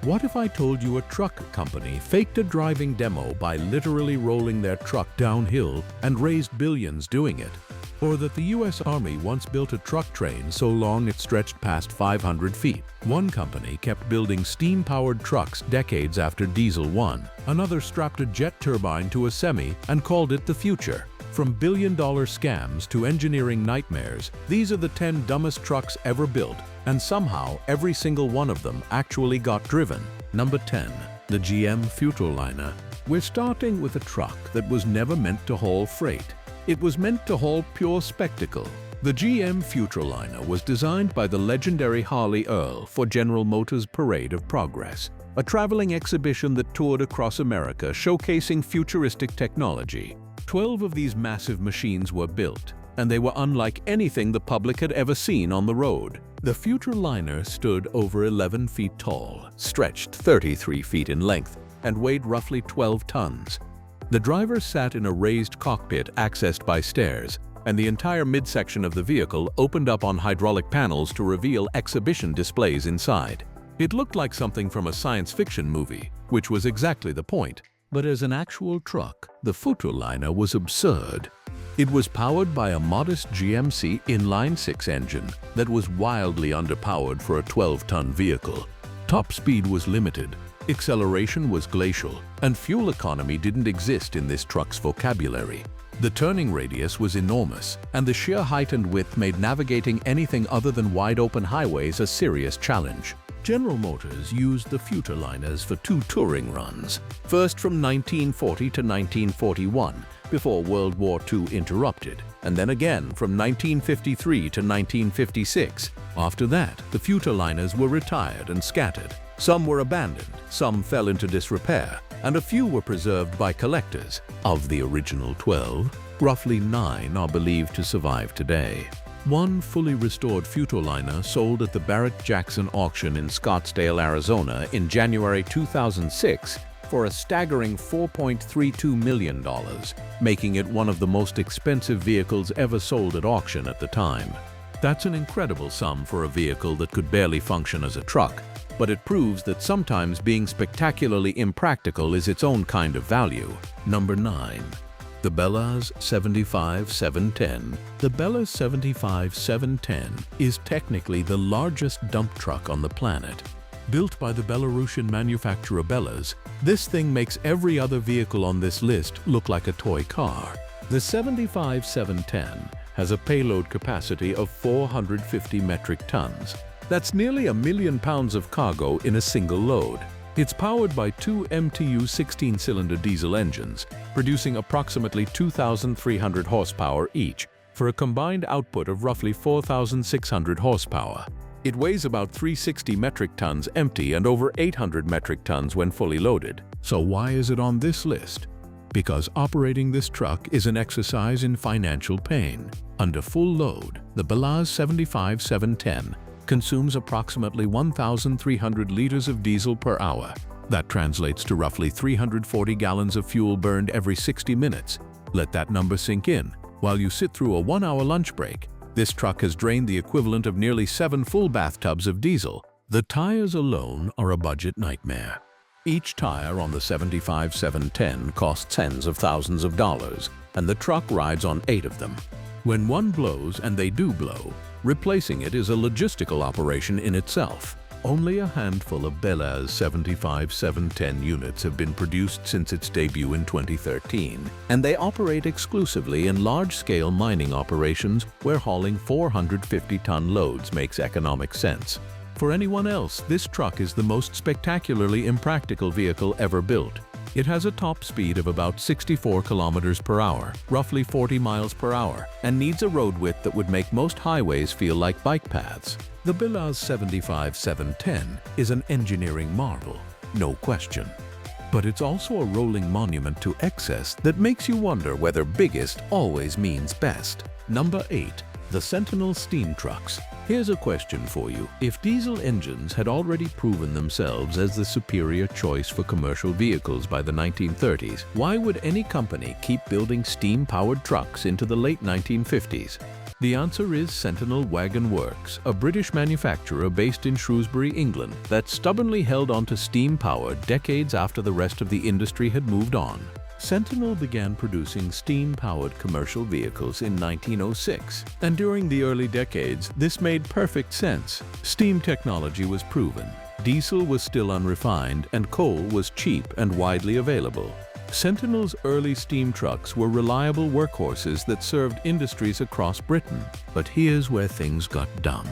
What if I told you a truck company faked a driving demo by literally rolling their truck downhill and raised billions doing it? Or that the US Army once built a truck train so long it stretched past 500 feet. One company kept building steam-powered trucks decades after diesel won. Another strapped a jet turbine to a semi and called it the future. From billion-dollar scams to engineering nightmares, these are the 10 dumbest trucks ever built, and somehow every single one of them actually got driven. Number 10. The GM Futurliner. We're starting with a truck that was never meant to haul freight. It was meant to haul pure spectacle. The GM Futurliner was designed by the legendary Harley Earl for General Motors' Parade of Progress, a traveling exhibition that toured across America showcasing futuristic technology. 12 of these massive machines were built, and they were unlike anything the public had ever seen on the road. The Futurliner stood over 11 feet tall, stretched 33 feet in length, and weighed roughly 12 tons. The driver sat in a raised cockpit accessed by stairs, and the entire midsection of the vehicle opened up on hydraulic panels to reveal exhibition displays inside. It looked like something from a science fiction movie, which was exactly the point. But as an actual truck, the Futurliner was absurd. It was powered by a modest GMC inline-six engine that was wildly underpowered for a 12-ton vehicle. Top speed was limited, acceleration was glacial, and fuel economy didn't exist in this truck's vocabulary. The turning radius was enormous, and the sheer height and width made navigating anything other than wide-open highways a serious challenge. General Motors used the Futurliners for 2 touring runs, first from 1940 to 1941, before World War II interrupted, and then again from 1953 to 1956. After that, the Futurliners were retired and scattered. Some were abandoned, some fell into disrepair, and a few were preserved by collectors. Of the original 12, roughly 9 are believed to survive today. One fully restored Futurliner sold at the Barrett-Jackson auction in Scottsdale, Arizona in January 2006 for a staggering $4.32 million, making it one of the most expensive vehicles ever sold at auction at the time. That's an incredible sum for a vehicle that could barely function as a truck, but it proves that sometimes being spectacularly impractical is its own kind of value. Number 9. The Belaz 75710. The Belaz 75710 is technically the largest dump truck on the planet. Built by the Belarusian manufacturer Belaz, this thing makes every other vehicle on this list look like a toy car. The 75710 has a payload capacity of 450 metric tons. That's nearly 1 million pounds of cargo in a single load. It's powered by 2 MTU 16-cylinder diesel engines, producing approximately 2,300 horsepower each, for a combined output of roughly 4,600 horsepower. It weighs about 360 metric tons empty and over 800 metric tons when fully loaded. So why is it on this list? Because operating this truck is an exercise in financial pain. Under full load, the Belaz 75710 consumes approximately 1,300 liters of diesel per hour. That translates to roughly 340 gallons of fuel burned every 60 minutes. Let that number sink in. While you sit through a 1-hour lunch break, this truck has drained the equivalent of nearly 7 full bathtubs of diesel. The tires alone are a budget nightmare. Each tire on the 75710 costs tens of thousands of dollars, and the truck rides on 8 of them. When one blows, and they do blow, replacing it is a logistical operation in itself. Only a handful of Belaz 75710 units have been produced since its debut in 2013, and they operate exclusively in large-scale mining operations where hauling 450-ton loads makes economic sense. For anyone else, this truck is the most spectacularly impractical vehicle ever built. It has a top speed of about 64 kilometers per hour, roughly 40 miles per hour, and needs a road width that would make most highways feel like bike paths. The Belaz 75710 is an engineering marvel, no question. But it's also a rolling monument to excess that makes you wonder whether biggest always means best. Number 8. The Sentinel steam trucks. Here's a question for you. If diesel engines had already proven themselves as the superior choice for commercial vehicles by the 1930s, why would any company keep building steam-powered trucks into the late 1950s? The answer is Sentinel Wagon Works, a British manufacturer based in Shrewsbury, England, that stubbornly held on to steam power decades after the rest of the industry had moved on. Sentinel began producing steam-powered commercial vehicles in 1906, and during the early decades, this made perfect sense. Steam technology was proven, diesel was still unrefined, and coal was cheap and widely available. Sentinel's early steam trucks were reliable workhorses that served industries across Britain. But here's where things got dumb.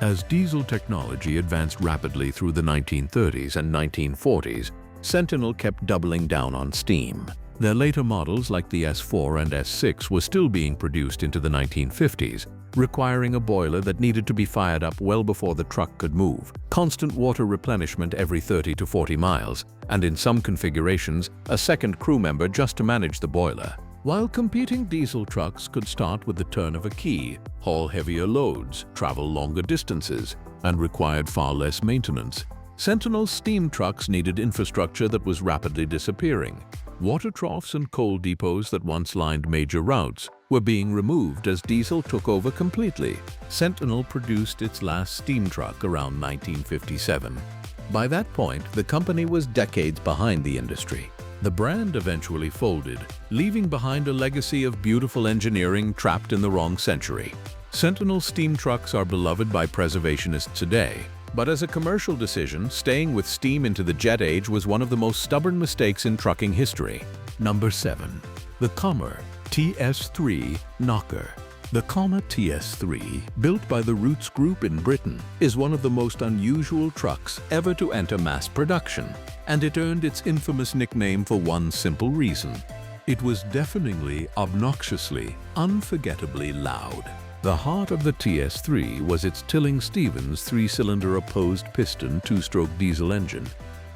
As diesel technology advanced rapidly through the 1930s and 1940s, Sentinel kept doubling down on steam. Their later models like the S4 and S6 were still being produced into the 1950s, requiring a boiler that needed to be fired up well before the truck could move, constant water replenishment every 30 to 40 miles, and in some configurations, a second crew member just to manage the boiler. While competing diesel trucks could start with the turn of a key, haul heavier loads, travel longer distances, and required far less maintenance, Sentinel's steam trucks needed infrastructure that was rapidly disappearing. Water troughs and coal depots that once lined major routes were being removed as diesel took over completely. Sentinel produced its last steam truck around 1957. By that point, the company was decades behind the industry. The brand eventually folded, leaving behind a legacy of beautiful engineering trapped in the wrong century. Sentinel steam trucks are beloved by preservationists today, but as a commercial decision, staying with steam into the jet age was one of the most stubborn mistakes in trucking history. Number 7. The Commer TS3 Knocker. The Commer TS3, built by the Rootes Group in Britain, is one of the most unusual trucks ever to enter mass production, and it earned its infamous nickname for one simple reason. It was deafeningly, obnoxiously, unforgettably loud. The heart of the TS3 was its Tilling-Stevens 3-cylinder opposed piston 2-stroke diesel engine.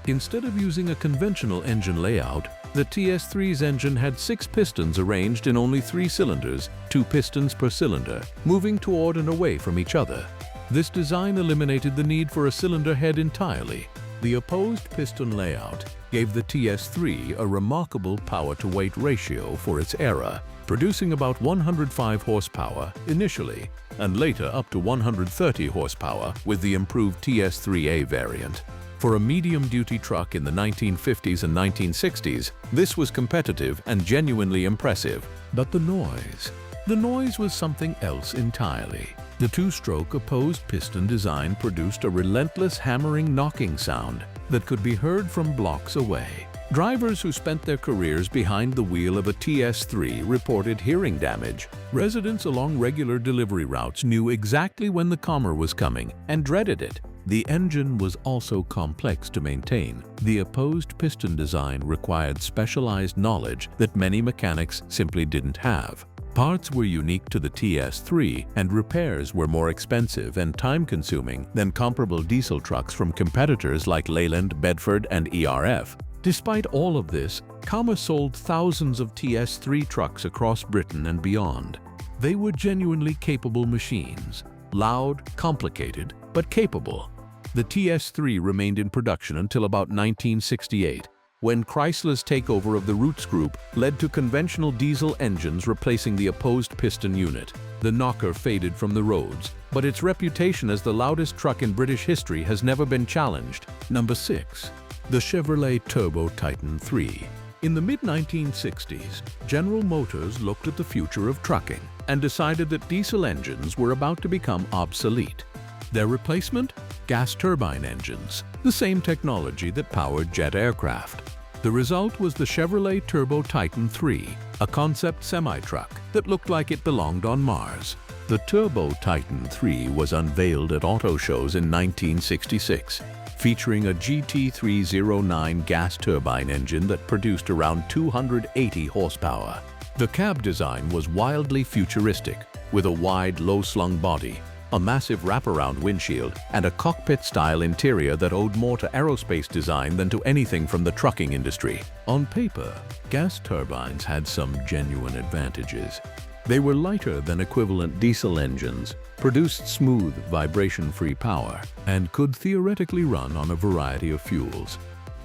Instead of using a conventional engine layout, the TS3's engine had 6 pistons arranged in only 3 cylinders, 2 pistons per cylinder, moving toward and away from each other. This design eliminated the need for a cylinder head entirely. The opposed piston layout gave the TS3 a remarkable power-to-weight ratio for its era, producing about 105 horsepower initially, and later up to 130 horsepower with the improved TS3A variant. For a medium-duty truck in the 1950s and 1960s, this was competitive and genuinely impressive. But the noise was something else entirely. The 2-stroke opposed piston design produced a relentless hammering knocking sound that could be heard from blocks away. Drivers who spent their careers behind the wheel of a TS3 reported hearing damage. Residents along regular delivery routes knew exactly when the Commer was coming and dreaded it. The engine was also complex to maintain. The opposed piston design required specialized knowledge that many mechanics simply didn't have. Parts were unique to the TS3, and repairs were more expensive and time-consuming than comparable diesel trucks from competitors like Leyland, Bedford, and ERF. Despite all of this, Commer sold thousands of TS3 trucks across Britain and beyond. They were genuinely capable machines. Loud, complicated, but capable. The TS3 remained in production until about 1968, when Chrysler's takeover of the Rootes Group led to conventional diesel engines replacing the opposed piston unit. The Knocker faded from the roads, but its reputation as the loudest truck in British history has never been challenged. Number 6. The Chevrolet Turbo Titan III. In the mid-1960s, General Motors looked at the future of trucking and decided that diesel engines were about to become obsolete. Their replacement? Gas turbine engines, the same technology that powered jet aircraft. The result was the Chevrolet Turbo Titan III, a concept semi-truck that looked like it belonged on Mars. The Turbo Titan III was unveiled at auto shows in 1966, featuring a GT309 gas turbine engine that produced around 280 horsepower. The cab design was wildly futuristic, with a wide, low-slung body, a massive wraparound windshield, and a cockpit-style interior that owed more to aerospace design than to anything from the trucking industry. On paper, gas turbines had some genuine advantages. They were lighter than equivalent diesel engines, produced smooth, vibration-free power, and could theoretically run on a variety of fuels.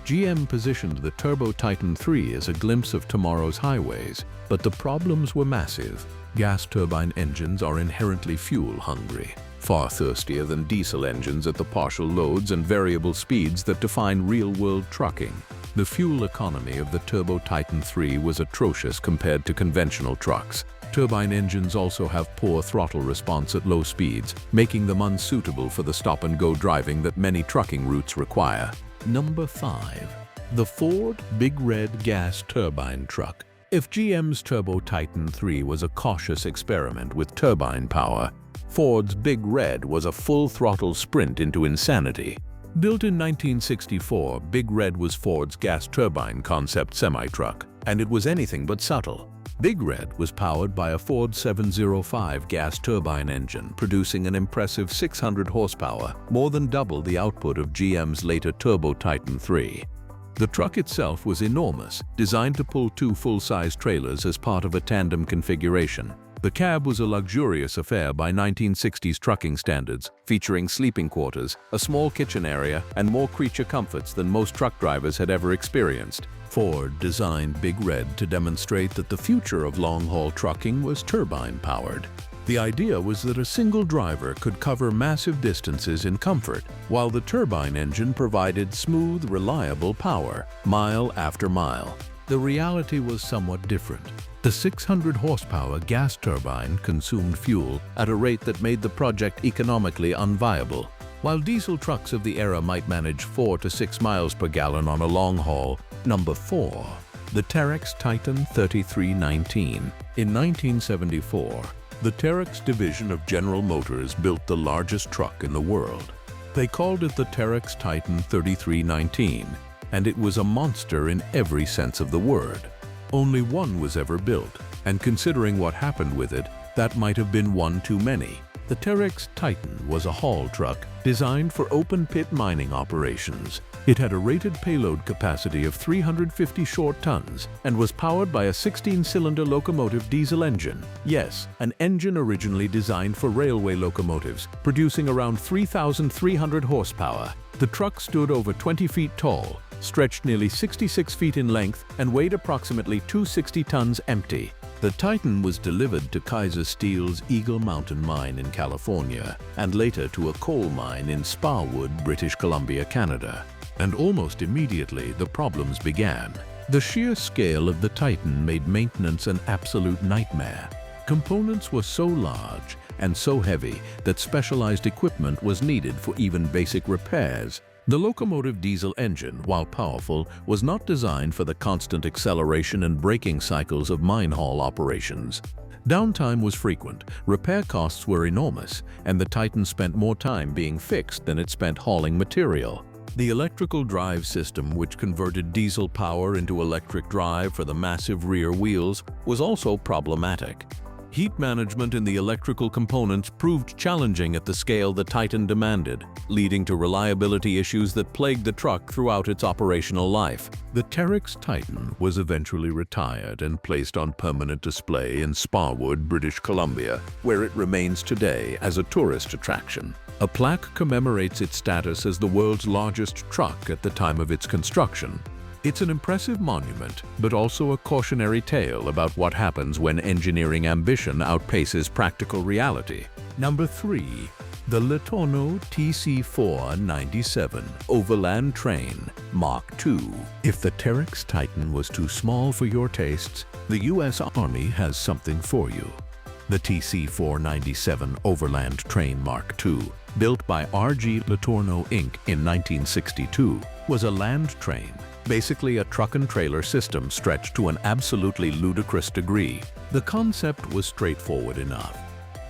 GM positioned the Turbo Titan III as a glimpse of tomorrow's highways, but the problems were massive. Gas turbine engines are inherently fuel-hungry, far thirstier than diesel engines at the partial loads and variable speeds that define real-world trucking. The fuel economy of the Turbo Titan III was atrocious compared to conventional trucks. Turbine engines also have poor throttle response at low speeds, making them unsuitable for the stop-and-go driving that many trucking routes require. Number 5. The Ford Big Red Gas Turbine Truck. If GM's Turbo Titan III was a cautious experiment with turbine power, Ford's Big Red was a full-throttle sprint into insanity. Built in 1964, Big Red was Ford's gas turbine concept semi-truck, and it was anything but subtle. Big Red was powered by a Ford 705 gas turbine engine, producing an impressive 600 horsepower, more than double the output of GM's later Turbo Titan III. The truck itself was enormous, designed to pull 2 full-size trailers as part of a tandem configuration. The cab was a luxurious affair by 1960s trucking standards, featuring sleeping quarters, a small kitchen area, and more creature comforts than most truck drivers had ever experienced. Ford designed Big Red to demonstrate that the future of long-haul trucking was turbine-powered. The idea was that a single driver could cover massive distances in comfort, while the turbine engine provided smooth, reliable power, mile after mile. The reality was somewhat different. The 600 horsepower gas turbine consumed fuel at a rate that made the project economically unviable. While diesel trucks of the era might manage 4 to 6 miles per gallon on a long haul. Number 4. The Terex Titan 3319. In 1974, the Terex division of General Motors built the largest truck in the world. They called it the Terex Titan 3319, and it was a monster in every sense of the word. Only one was ever built, and considering what happened with it, that might have been one too many. The Terex Titan was a haul truck designed for open-pit mining operations. It had a rated payload capacity of 350 short tons and was powered by a 16-cylinder locomotive diesel engine. Yes, an engine originally designed for railway locomotives, producing around 3,300 horsepower. The truck stood over 20 feet tall, stretched nearly 66 feet in length, and weighed approximately 260 tons empty. The Titan was delivered to Kaiser Steel's Eagle Mountain mine in California, and later to a coal mine in Sparwood, British Columbia, Canada. And almost immediately, the problems began. The sheer scale of the Titan made maintenance an absolute nightmare. Components were so large and so heavy that specialized equipment was needed for even basic repairs. The locomotive diesel engine, while powerful, was not designed for the constant acceleration and braking cycles of mine haul operations. Downtime was frequent, repair costs were enormous, and the Titan spent more time being fixed than it spent hauling material. The electrical drive system, which converted diesel power into electric drive for the massive rear wheels, was also problematic. Heat management in the electrical components proved challenging at the scale the Titan demanded, leading to reliability issues that plagued the truck throughout its operational life. The Terex Titan was eventually retired and placed on permanent display in Sparwood, British Columbia, where it remains today as a tourist attraction. A plaque commemorates its status as the world's largest truck at the time of its construction. It's an impressive monument, but also a cautionary tale about what happens when engineering ambition outpaces practical reality. Number 3. The Letourneau TC497 Overland Train Mark II. If the Terex Titan was too small for your tastes, the U.S. Army has something for you. The TC497 Overland Train Mark II, built by R.G. Letourneau Inc. in 1962, was a land train. Basically a truck and trailer system stretched to an absolutely ludicrous degree. The concept was straightforward enough.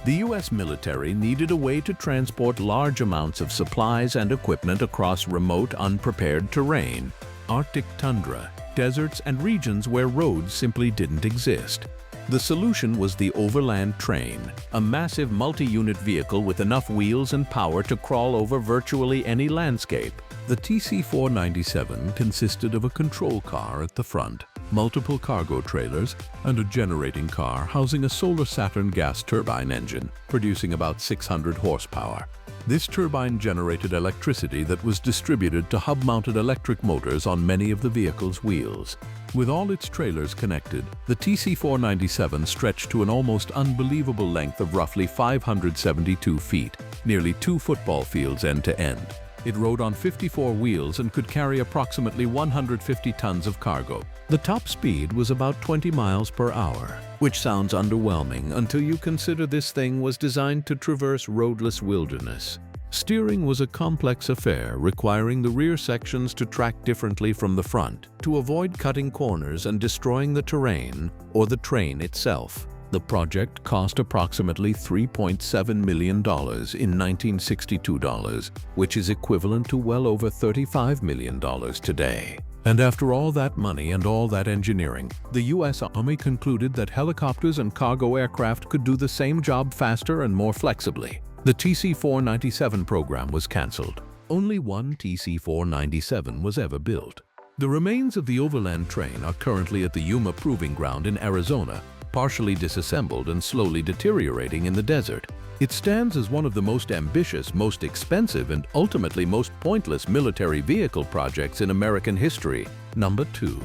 The U.S. military needed a way to transport large amounts of supplies and equipment across remote, unprepared terrain, Arctic tundra, deserts, and regions where roads simply didn't exist. The solution was the overland train, a massive multi-unit vehicle with enough wheels and power to crawl over virtually any landscape. The TC497 consisted of a control car at the front, multiple cargo trailers, and a generating car housing a Solar Saturn gas turbine engine, producing about 600 horsepower. This turbine generated electricity that was distributed to hub-mounted electric motors on many of the vehicle's wheels. With all its trailers connected, the TC497 stretched to an almost unbelievable length of roughly 572 feet, nearly 2 football fields end to end. It rode on 54 wheels and could carry approximately 150 tons of cargo. The top speed was about 20 miles per hour, which sounds underwhelming until you consider this thing was designed to traverse roadless wilderness. Steering was a complex affair, requiring the rear sections to track differently from the front to avoid cutting corners and destroying the terrain or the train itself. The project cost approximately $3.7 million in 1962 dollars, which is equivalent to well over $35 million today. And after all that money and all that engineering, the U.S. Army concluded that helicopters and cargo aircraft could do the same job faster and more flexibly. The TC497 program was canceled. Only one TC497 was ever built. The remains of the overland train are currently at the Yuma Proving Ground in Arizona, partially disassembled and slowly deteriorating in the desert. It stands as one of the most ambitious, most expensive, and ultimately most pointless military vehicle projects in American history. Number 2.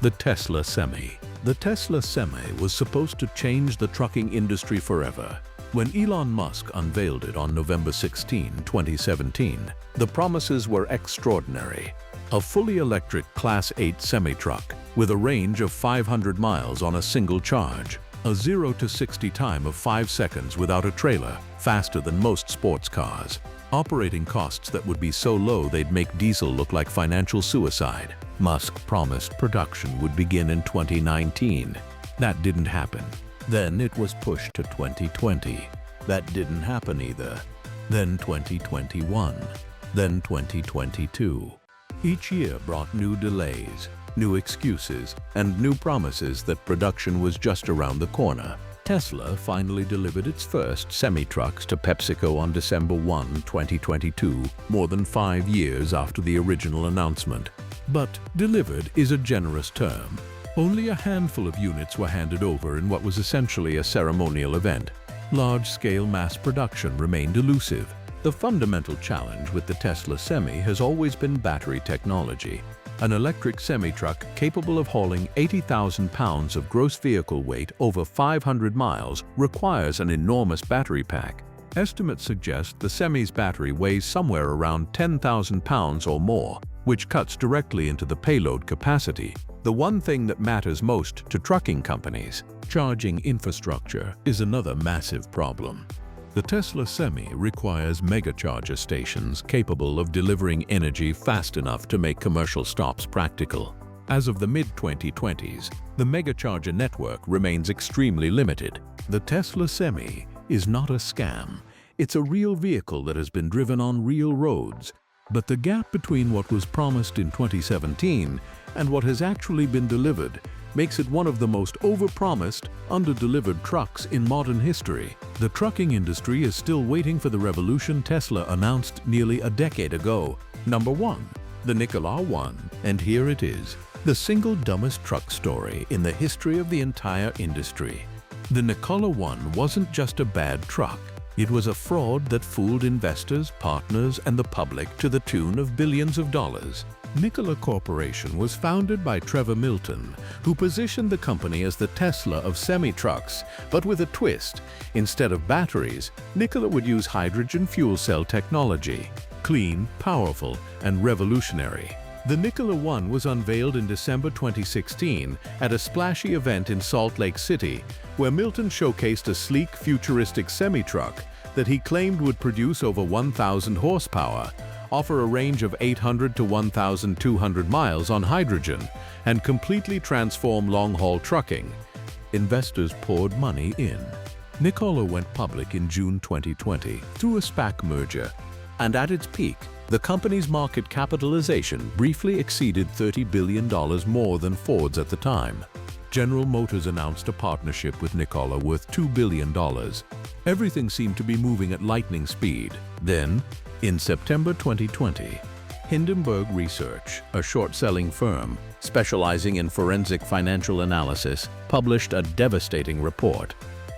The Tesla Semi. The Tesla Semi was supposed to change the trucking industry forever. When Elon Musk unveiled it on November 16, 2017, the promises were extraordinary. A fully electric Class 8 semi-truck with a range of 500 miles on a single charge, a 0 to 60 time of 5 seconds without a trailer, faster than most sports cars. Operating costs that would be so low they'd make diesel look like financial suicide. Musk promised production would begin in 2019. That didn't happen. Then it was pushed to 2020. That didn't happen either. Then 2021. Then 2022. Each year brought new delays, new excuses, and new promises that production was just around the corner. Tesla finally delivered its first semi-trucks to PepsiCo on December 1, 2022, more than 5 years after the original announcement. But delivered is a generous term. Only a handful of units were handed over in what was essentially a ceremonial event. Large-scale mass production remained elusive. The fundamental challenge with the Tesla Semi has always been battery technology. An electric semi-truck capable of hauling 80,000 pounds of gross vehicle weight over 500 miles requires an enormous battery pack. Estimates suggest the Semi's battery weighs somewhere around 10,000 pounds or more, which cuts directly into the payload capacity. The one thing that matters most to trucking companies, charging infrastructure, is another massive problem. The Tesla Semi requires megacharger stations capable of delivering energy fast enough to make commercial stops practical. As of the mid-2020s, the megacharger network remains extremely limited. The Tesla Semi is not a scam. It's a real vehicle that has been driven on real roads. But the gap between what was promised in 2017 and what has actually been delivered makes it one of the most overpromised, under-delivered trucks in modern history. The trucking industry is still waiting for the revolution Tesla announced nearly a decade ago. Number 1. The Nikola One. And here it is, the single dumbest truck story in the history of the entire industry. The Nikola One wasn't just a bad truck. It was a fraud that fooled investors, partners, and the public to the tune of billions of dollars. Nikola Corporation was founded by Trevor Milton, who positioned the company as the Tesla of semi-trucks, but with a twist. Instead of batteries, Nikola would use hydrogen fuel cell technology. Clean, powerful, and revolutionary. The Nikola One was unveiled in December 2016 at a splashy event in Salt Lake City, where Milton showcased a sleek, futuristic semi-truck that he claimed would produce over 1,000 horsepower, offer a range of 800 to 1,200 miles on hydrogen, and completely transform long-haul trucking. Investors poured money in. Nikola went public in June 2020 through a SPAC merger, and at its peak, the company's market capitalization briefly exceeded $30 billion more than Ford's at the time. General Motors announced a partnership with Nikola worth $2 billion. Everything seemed to be moving at lightning speed. Then, in September 2020, Hindenburg Research, a short-selling firm specializing in forensic financial analysis, published a devastating report.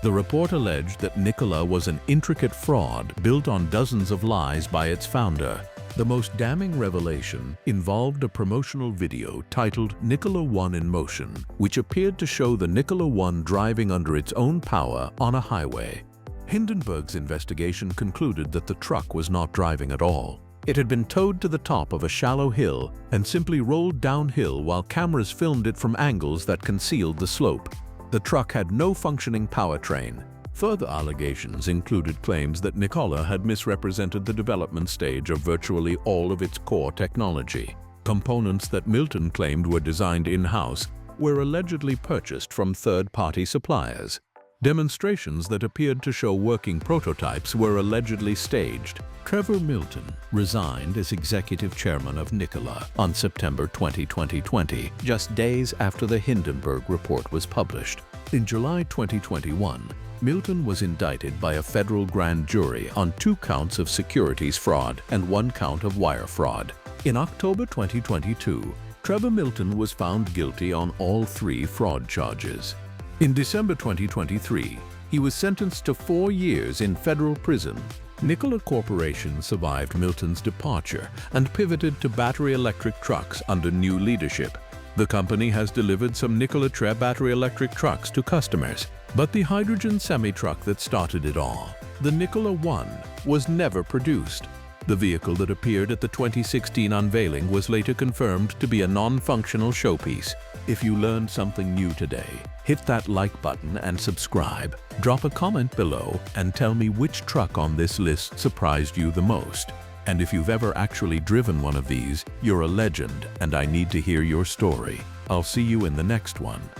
The report alleged that Nikola was an intricate fraud built on dozens of lies by its founder. The most damning revelation involved a promotional video titled Nikola One in Motion, which appeared to show the Nikola One driving under its own power on a highway. Hindenburg's investigation concluded that the truck was not driving at all. It had been towed to the top of a shallow hill and simply rolled downhill while cameras filmed it from angles that concealed the slope. The truck had no functioning powertrain. Further allegations included claims that Nikola had misrepresented the development stage of virtually all of its core technology. Components that Milton claimed were designed in-house were allegedly purchased from third-party suppliers. Demonstrations that appeared to show working prototypes were allegedly staged. Trevor Milton resigned as executive chairman of Nikola on September 20, 2020, just days after the Hindenburg report was published. In July 2021, Milton was indicted by a federal grand jury on 2 counts of securities fraud and 1 count of wire fraud. In October 2022, Trevor Milton was found guilty on all 3 fraud charges. In December 2023, he was sentenced to 4 years in federal prison. Nikola Corporation survived Milton's departure and pivoted to battery electric trucks under new leadership. The company has delivered some Nikola Tre battery electric trucks to customers, but the hydrogen semi-truck that started it all, the Nikola One, was never produced. The vehicle that appeared at the 2016 unveiling was later confirmed to be a non-functional showpiece. If you learned something new today, hit that like button and subscribe. Drop a comment below and tell me which truck on this list surprised you the most. And if you've ever actually driven one of these, you're a legend and I need to hear your story. I'll see you in the next one.